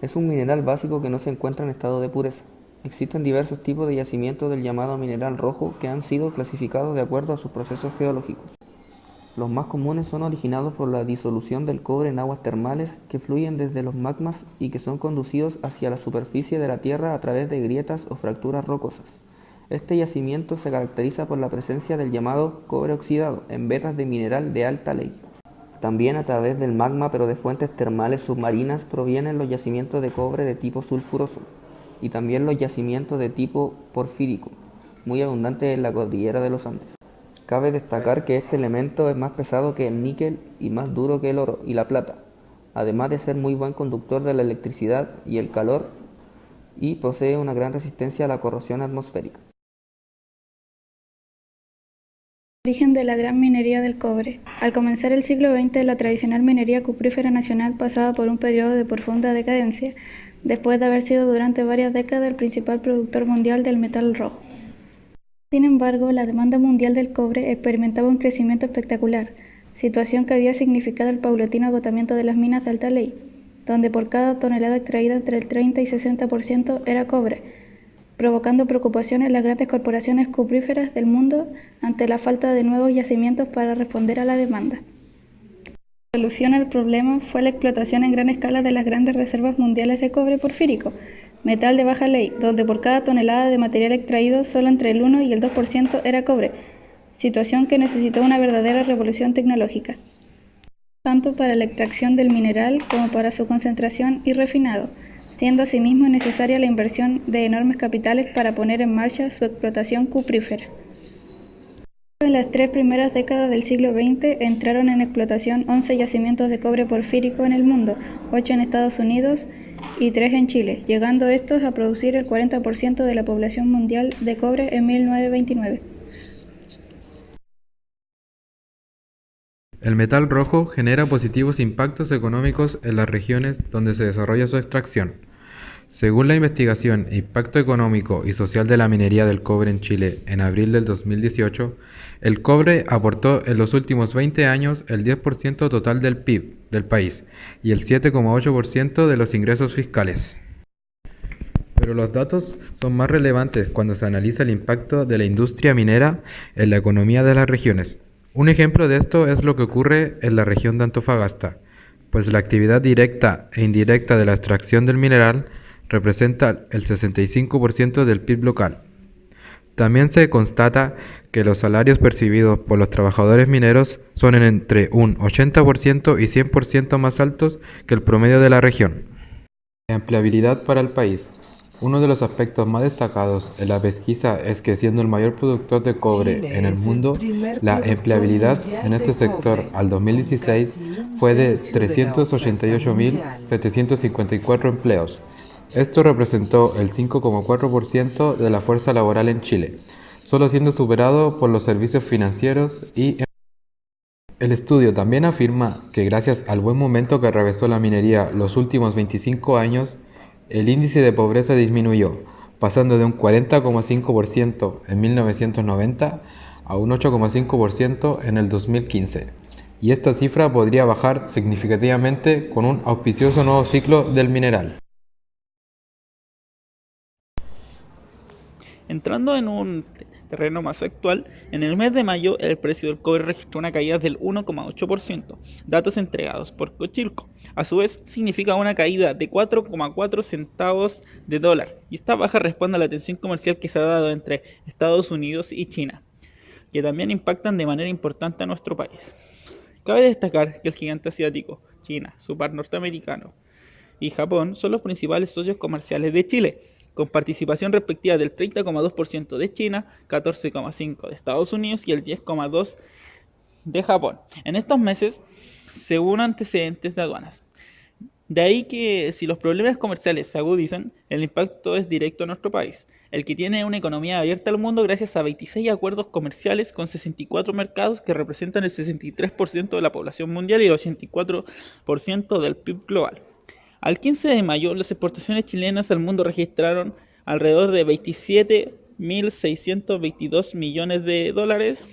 Es un mineral básico que no se encuentra en estado de pureza. Existen diversos tipos de yacimientos del llamado mineral rojo que han sido clasificados de acuerdo a sus procesos geológicos. Los más comunes son originados por la disolución del cobre en aguas termales que fluyen desde los magmas y que son conducidos hacia la superficie de la Tierra a través de grietas o fracturas rocosas. Este yacimiento se caracteriza por la presencia del llamado cobre oxidado en vetas de mineral de alta ley. También a través del magma, pero de fuentes termales submarinas, provienen los yacimientos de cobre de tipo sulfuroso y también los yacimientos de tipo porfírico, muy abundantes en la cordillera de los Andes. Cabe destacar que este elemento es más pesado que el níquel y más duro que el oro y la plata, además de ser muy buen conductor de la electricidad y el calor, y posee una gran resistencia a la corrosión atmosférica. Origen de la gran minería del cobre. Al comenzar el siglo XX, la tradicional minería cuprífera nacional pasaba por un periodo de profunda decadencia, después de haber sido durante varias décadas el principal productor mundial del metal rojo. Sin embargo, la demanda mundial del cobre experimentaba un crecimiento espectacular, situación que había significado el paulatino agotamiento de las minas de alta ley, donde por cada tonelada extraída entre el 30 y 60% era cobre, provocando preocupación en las grandes corporaciones cupríferas del mundo ante la falta de nuevos yacimientos para responder a la demanda. La solución al problema fue la explotación en gran escala de las grandes reservas mundiales de cobre porfírico, metal de baja ley, donde por cada tonelada de material extraído solo entre el 1 y el 2% era cobre, situación que necesitó una verdadera revolución tecnológica, tanto para la extracción del mineral como para su concentración y refinado, siendo asimismo necesaria la inversión de enormes capitales para poner en marcha su explotación cuprífera. En las 3 primeras décadas del siglo XX entraron en explotación 11 yacimientos de cobre porfírico en el mundo, 8 en Estados Unidos y 3 en Chile, llegando estos a producir el 40% de la población mundial de cobre en 1929. El metal rojo genera positivos impactos económicos en las regiones donde se desarrolla su extracción. Según la investigación Impacto Económico y Social de la Minería del Cobre en Chile en abril del 2018, el cobre aportó en los últimos 20 años el 10% total del PIB del país y el 7,8% de los ingresos fiscales. Pero los datos son más relevantes cuando se analiza el impacto de la industria minera en la economía de las regiones. Un ejemplo de esto es lo que ocurre en la región de Antofagasta, pues la actividad directa e indirecta de la extracción del mineral representa el 65% del PIB local. También se constata que los salarios percibidos por los trabajadores mineros son entre un 80% y 100% más altos que el promedio de la región. La empleabilidad para el país. Uno de los aspectos más destacados en la pesquisa es que siendo el mayor productor de cobre en el mundo, la empleabilidad en este sector al 2016 fue de 388.754 empleos. Esto representó el 5,4% de la fuerza laboral en Chile, solo siendo superado por los servicios financieros y el estudio también afirma que gracias al buen momento que atravesó la minería los últimos 25 años, el índice de pobreza disminuyó, pasando de un 40,5% en 1990 a un 8,5% en el 2015. Y esta cifra podría bajar significativamente con un auspicioso nuevo ciclo del mineral. Entrando en un terreno más actual, en el mes de mayo el precio del cobre registró una caída del 1,8%, datos entregados por Cochilco. A su vez, significa una caída de 4,4 centavos de dólar, y esta baja responde a la tensión comercial que se ha dado entre Estados Unidos y China, que también impactan de manera importante a nuestro país. Cabe destacar que el gigante asiático, China, su par norteamericano y Japón son los principales socios comerciales de Chile, con participación respectiva del 30,2% de China, 14,5% de Estados Unidos y el 10,2% de Japón. En estos meses, según antecedentes de aduanas. De ahí que si los problemas comerciales se agudizan, el impacto es directo a nuestro país, el que tiene una economía abierta al mundo gracias a 26 acuerdos comerciales con 64 mercados que representan el 63% de la población mundial y el 84% del PIB global. Al 15 de mayo, las exportaciones chilenas al mundo registraron alrededor de 27.622 millones de dólares,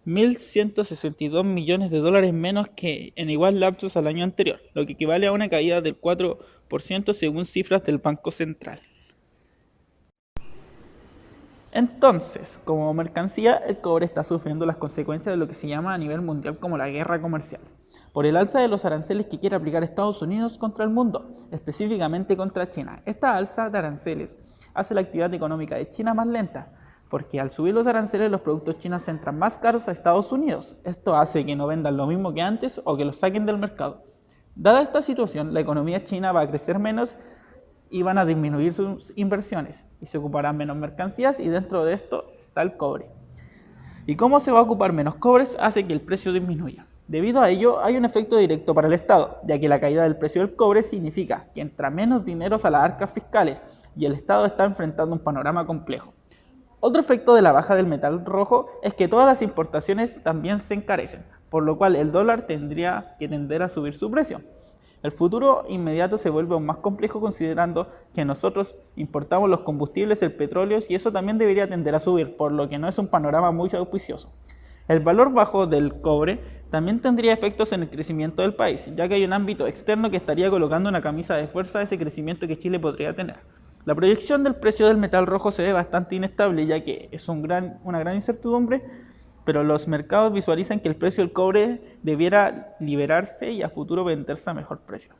$1.162 millones menos que en igual lapsos al año anterior, lo que equivale a una caída del 4% según cifras del Banco Central. Entonces, como mercancía, el cobre está sufriendo las consecuencias de lo que se llama a nivel mundial como la guerra comercial, por el alza de los aranceles que quiere aplicar Estados Unidos contra el mundo, específicamente contra China. Esta alza de aranceles hace la actividad económica de China más lenta, porque al subir los aranceles los productos chinos entran más caros a Estados Unidos. Esto hace que no vendan lo mismo que antes o que los saquen del mercado. Dada esta situación, la economía china va a crecer menos y van a disminuir sus inversiones y se ocuparán menos mercancías, y dentro de esto está el cobre. ¿Y cómo se va a ocupar menos cobres? Hace que el precio disminuya. Debido a ello, hay un efecto directo para el Estado, ya que la caída del precio del cobre significa que entra menos dinero a las arcas fiscales y el Estado está enfrentando un panorama complejo. Otro efecto de la baja del metal rojo es que todas las importaciones también se encarecen, por lo cual el dólar tendría que tender a subir su precio. El futuro inmediato se vuelve aún más complejo considerando que nosotros importamos los combustibles, el petróleo, y eso también debería tender a subir, por lo que no es un panorama muy auspicioso. El valor bajo del cobre también tendría efectos en el crecimiento del país, ya que hay un ámbito externo que estaría colocando una camisa de fuerza a ese crecimiento que Chile podría tener. La proyección del precio del metal rojo se ve bastante inestable, ya que es una gran incertidumbre, pero los mercados visualizan que el precio del cobre debiera liberarse y a futuro venderse a mejor precio.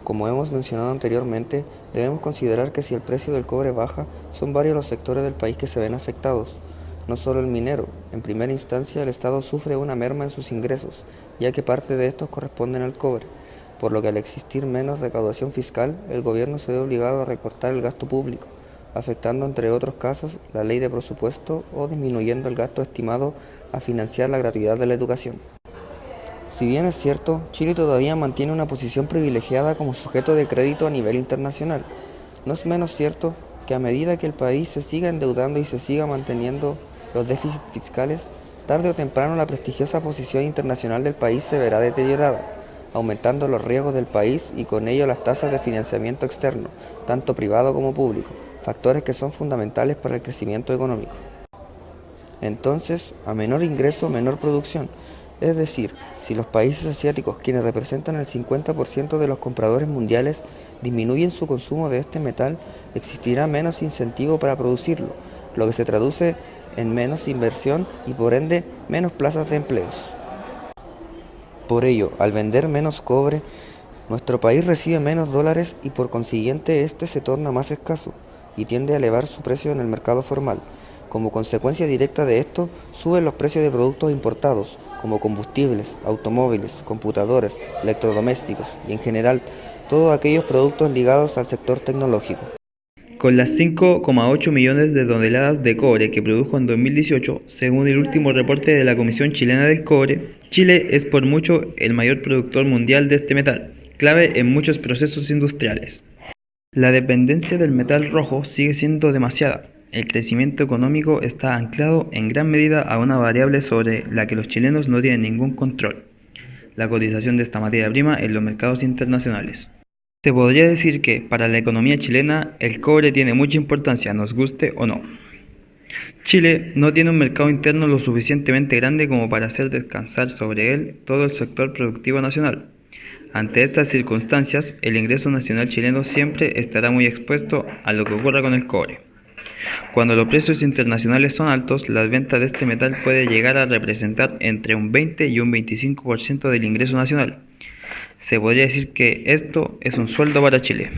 Como hemos mencionado anteriormente, debemos considerar que si el precio del cobre baja, son varios los sectores del país que se ven afectados. No solo el minero. En primera instancia, el Estado sufre una merma en sus ingresos, ya que parte de estos corresponden al cobre, por lo que al existir menos recaudación fiscal, el gobierno se ve obligado a recortar el gasto público, afectando entre otros casos la ley de presupuesto o disminuyendo el gasto estimado a financiar la gratuidad de la educación. Si bien es cierto, Chile todavía mantiene una posición privilegiada como sujeto de crédito a nivel internacional, no es menos cierto que a medida que el país se siga endeudando y se siga manteniendo los déficits fiscales, tarde o temprano la prestigiosa posición internacional del país se verá deteriorada, aumentando los riesgos del país y con ello las tasas de financiamiento externo, tanto privado como público, factores que son fundamentales para el crecimiento económico. Entonces, a menor ingreso, menor producción. Es decir, si los países asiáticos, quienes representan el 50% de los compradores mundiales, disminuyen su consumo de este metal, existirá menos incentivo para producirlo, lo que se traduce en menos inversión y por ende menos plazas de empleos. Por ello, al vender menos cobre, nuestro país recibe menos dólares y por consiguiente este se torna más escaso y tiende a elevar su precio en el mercado formal. Como consecuencia directa de esto, suben los precios de productos importados, como combustibles, automóviles, computadores, electrodomésticos y en general todos aquellos productos ligados al sector tecnológico. Con las 5,8 millones de toneladas de cobre que produjo en 2018, según el último reporte de la Comisión Chilena del Cobre, Chile es por mucho el mayor productor mundial de este metal, clave en muchos procesos industriales. La dependencia del metal rojo sigue siendo demasiada. El crecimiento económico está anclado en gran medida a una variable sobre la que los chilenos no tienen ningún control: la cotización de esta materia prima en los mercados internacionales. Se podría decir que, para la economía chilena, el cobre tiene mucha importancia, nos guste o no. Chile no tiene un mercado interno lo suficientemente grande como para hacer descansar sobre él todo el sector productivo nacional. Ante estas circunstancias, el ingreso nacional chileno siempre estará muy expuesto a lo que ocurra con el cobre. Cuando los precios internacionales son altos, las ventas de este metal puede llegar a representar entre un 20 y un 25% del ingreso nacional. Se podría decir que esto es un sueldo para Chile.